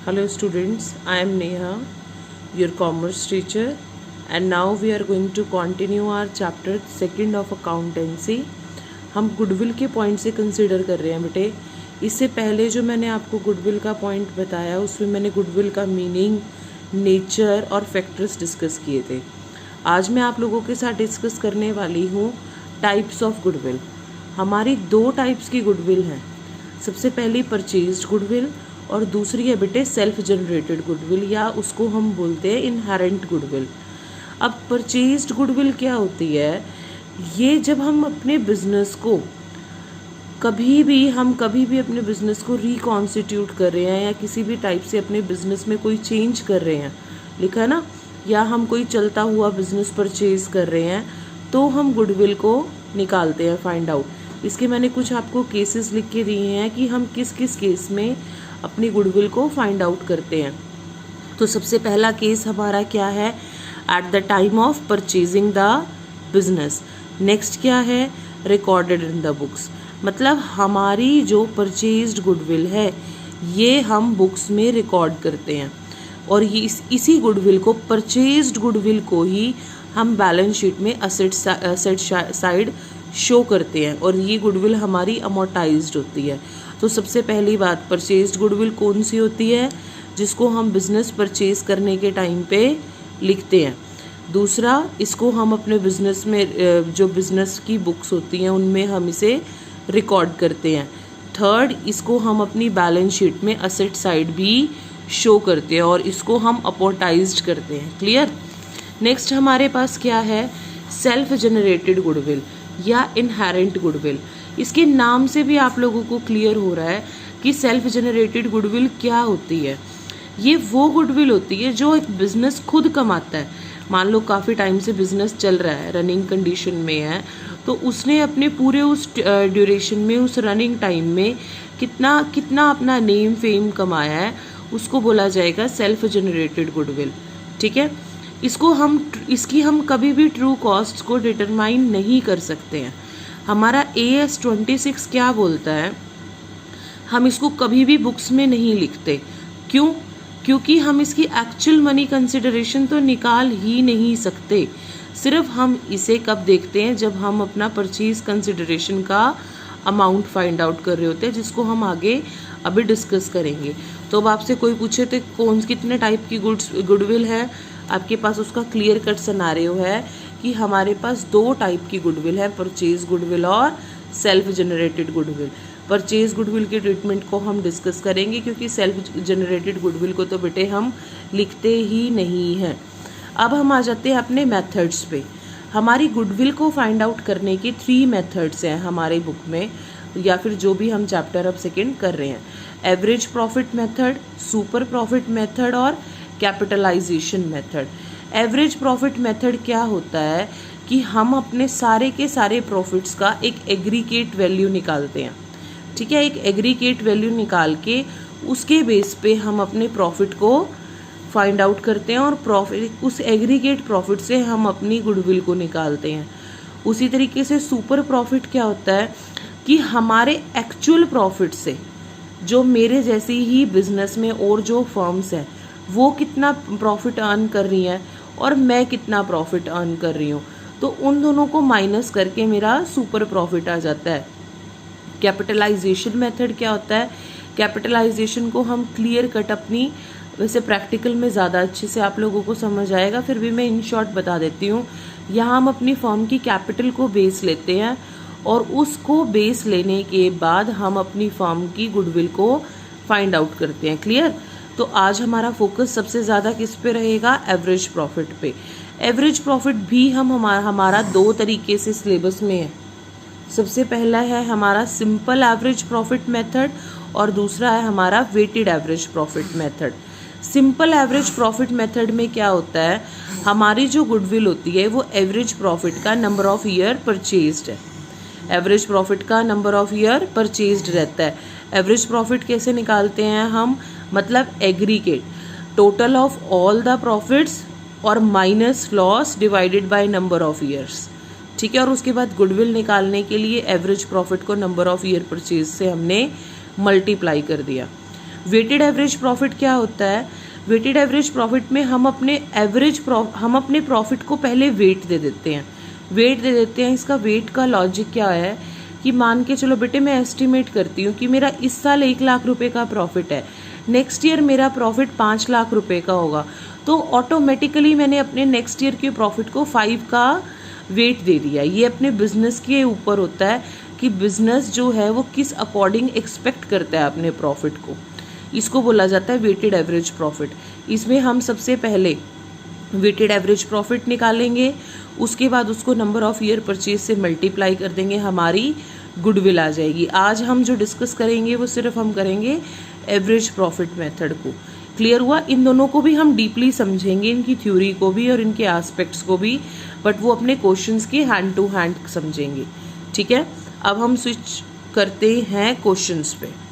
Hello students, I am Neha, your commerce teacher, and now we are going to continue our chapter second of accountancy. हम goodwill के point से consider कर रहे हैं बेटे. इससे पहले जो मैंने आपको गुडविल का पॉइंट बताया उसमें मैंने गुडविल का मीनिंग, नेचर और फैक्टर्स डिस्कस किए थे. आज मैं आप लोगों के साथ डिस्कस करने वाली हूँ टाइप्स ऑफ गुडविल. हमारी दो टाइप्स की गुडविल हैं. सबसे पहली परचेज्ड गुडविल और दूसरी है बेटे सेल्फ जनरेटेड गुडविल, या उसको हम बोलते हैं इनहेरेंट गुडविल. अब परचेज्ड गुडविल क्या होती है? ये जब हम अपने बिजनेस को कभी भी अपने बिजनेस को रिकॉन्स्टिट्यूट कर रहे हैं या किसी भी टाइप से अपने बिजनेस में कोई चेंज कर रहे हैं, लिखा है ना, या हम कोई चलता हुआ बिजनेस परचेज कर रहे हैं, तो हम गुडविल को निकालते हैं, फाइंड आउट. इसके मैंने कुछ आपको केसेस लिख के दिए हैं कि हम किस किस केस में अपनी गुडविल को फाइंड आउट करते हैं. तो सबसे पहला केस हमारा क्या है? At the time of purchasing the business. Next क्या है? Recorded in the books. मतलब हमारी जो परचेज्ड गुडविल है ये हम बुक्स में रिकॉर्ड करते हैं और ये इसी गुडविल को, परचेज्ड गुडविल को ही हम बैलेंस शीट में असेट साइड शो करते हैं और ये गुडविल हमारी अमोर्टाइज्ड होती है. तो सबसे पहली बात, परचेज्ड गुडविल कौन सी होती है? जिसको हम बिज़नेस परचेज करने के टाइम पे लिखते हैं. दूसरा, इसको हम अपने बिज़नेस में जो बिज़नेस की बुक्स होती हैं उनमें हम इसे रिकॉर्ड करते हैं. थर्ड, इसको हम अपनी बैलेंस शीट में असेट साइड भी शो करते हैं और इसको हम अपोर्टाइज्ड करते हैं. क्लियर? नेक्स्ट हमारे पास क्या है? सेल्फ जनरेटेड गुडविल या इनहेरेंट गुडविल. इसके नाम से भी आप लोगों को क्लियर हो रहा है कि सेल्फ जनरेटेड गुडविल क्या होती है. ये वो गुडविल होती है जो एक बिज़नेस खुद कमाता है. मान लो काफ़ी टाइम से बिज़नेस चल रहा है, रनिंग कंडीशन में है, तो उसने अपने पूरे उस ड्यूरेशन में, उस रनिंग टाइम में कितना अपना नेम फेम कमाया है, उसको बोला जाएगा सेल्फ जनरेटेड गुडविल. ठीक है? इसकी हम कभी भी ट्रू कॉस्ट को डिटरमाइन नहीं कर सकते हैं. हमारा AS 26 क्या बोलता है? हम इसको कभी भी बुक्स में नहीं लिखते. क्यों? क्योंकि हम इसकी एक्चुअल मनी कंसिडरेशन तो निकाल ही नहीं सकते. सिर्फ हम इसे कब देखते हैं? जब हम अपना परचेज कंसिडरेशन का अमाउंट फाइंड आउट कर रहे होते हैं, जिसको हम आगे अभी डिस्कस करेंगे. तो अब आपसे कोई पूछे तो कितने टाइप की गुडविल है, आपके पास उसका क्लियर कट सिनेरियो है कि हमारे पास दो टाइप की गुडविल है, परचेज गुडविल और self generated goodwill. Purchase goodwill के ट्रीटमेंट को हम डिस्कस करेंगे क्योंकि सेल्फ जनरेटेड गुडविल को तो बेटे हम लिखते ही नहीं हैं. अब हम आ जाते हैं अपने मेथड्स पे. हमारी गुडविल को फाइंड आउट करने के 3 मेथड्स हैं हमारे बुक में, या फिर जो भी हम चैप्टर अब सेकेंड कर रहे हैं. Average profit method, super profit method और capitalisation method. Average profit method क्या होता है कि हम अपने सारे के सारे प्रॉफिट्स का एक एग्रीगेट वैल्यू निकालते हैं. ठीक है? एक एग्रीगेट वैल्यू निकाल के उसके बेस पे हम अपने प्रॉफिट को फाइंड आउट करते हैं और उस एग्रीगेट प्रॉफिट से हम अपनी गुडविल को निकालते हैं. उसी तरीके से सुपर प्रॉफिट क्या होता है कि हमारे एक्चुअल प्रॉफिट से, जो मेरे जैसी ही बिजनेस में और जो फर्म्स हैं वो कितना प्रॉफिट अर्न कर रही हैं और मैं कितना प्रॉफिट अर्न कर रही हूँ, तो उन दोनों को माइनस करके मेरा सुपर प्रॉफिट आ जाता है. कैपिटलाइजेशन मेथड क्या होता है? कैपिटलाइजेशन को हम क्लियर कट अपनी, वैसे प्रैक्टिकल में ज़्यादा अच्छे से आप लोगों को समझ आएगा, फिर भी मैं इन शॉर्ट बता देती हूँ. यहाँ हम अपनी फर्म की कैपिटल को बेस लेते हैं और उसको बेस लेने के बाद हम अपनी फर्म की गुडविल को फाइंड आउट करते हैं. क्लियर? तो आज हमारा फोकस सबसे ज़्यादा किस पे रहेगा? एवरेज प्रॉफिट पे. एवरेज प्रॉफिट भी हमारा 2 तरीके से सिलेबस में है. सबसे पहला है हमारा सिंपल एवरेज प्रॉफिट मेथड और दूसरा है हमारा weighted average profit method. Simple average profit method में क्या होता है? हमारी जो गुडविल होती है वो एवरेज प्रॉफिट का नंबर ऑफ ईयर परचेज्ड है. एवरेज प्रॉफिट का नंबर ऑफ ईयर परचेज्ड रहता है. एवरेज प्रॉफिट कैसे निकालते हैं हम? मतलब aggregate total of all the profits और minus loss divided by number of years. ठीक है? और उसके बाद गुडविल निकालने के लिए एवरेज प्रॉफिट को नंबर ऑफ ईयर परचेज से हमने मल्टीप्लाई कर दिया. वेटेड एवरेज प्रॉफिट क्या होता है? वेटेड एवरेज प्रॉफिट में हम अपने प्रॉफिट को पहले वेट दे देते हैं। इसका वेट का लॉजिक क्या है कि मान के चलो बेटे, मैं एस्टिमेट करती हूँ कि मेरा इस साल 1 लाख रुपए का प्रॉफिट है, नेक्स्ट ईयर मेरा प्रॉफिट 5 लाख रुपए का होगा, तो ऑटोमेटिकली मैंने अपने नेक्स्ट ईयर के प्रॉफिट को 5 का वेट दे दिया। ये अपने बिजनेस के ऊपर होता है कि बिजनेस जो है वो किस अकॉर्डिंग एक्सपेक्ट करता है अपने प्रॉफिट को। इसको बोला जाता है वेटेड एवरेज प्रॉफिट। इसमें हम सबसे पहले वेटेड एवरेज प्रॉफिट निकालेंगे, उसके बाद उसको नंबर ऑफ ईयर परचेज से मल्टीप्लाई कर देंगे, हमारी गुडविल आ जाएगी। आज हम जो डिस्कस करेंगे वो सिर्फ हम करेंगे एवरेज प्रॉफिट मेथड को। क्लियर हुआ? इन दोनों को भी हम डीपली समझेंगे, इनकी थ्योरी को भी और इनके एस्पेक्ट्स को भी, बट वो अपने क्वेश्चंस के हैंड टू हैंड समझेंगे। ठीक है, अब हम स्विच करते हैं क्वेश्चंस पे।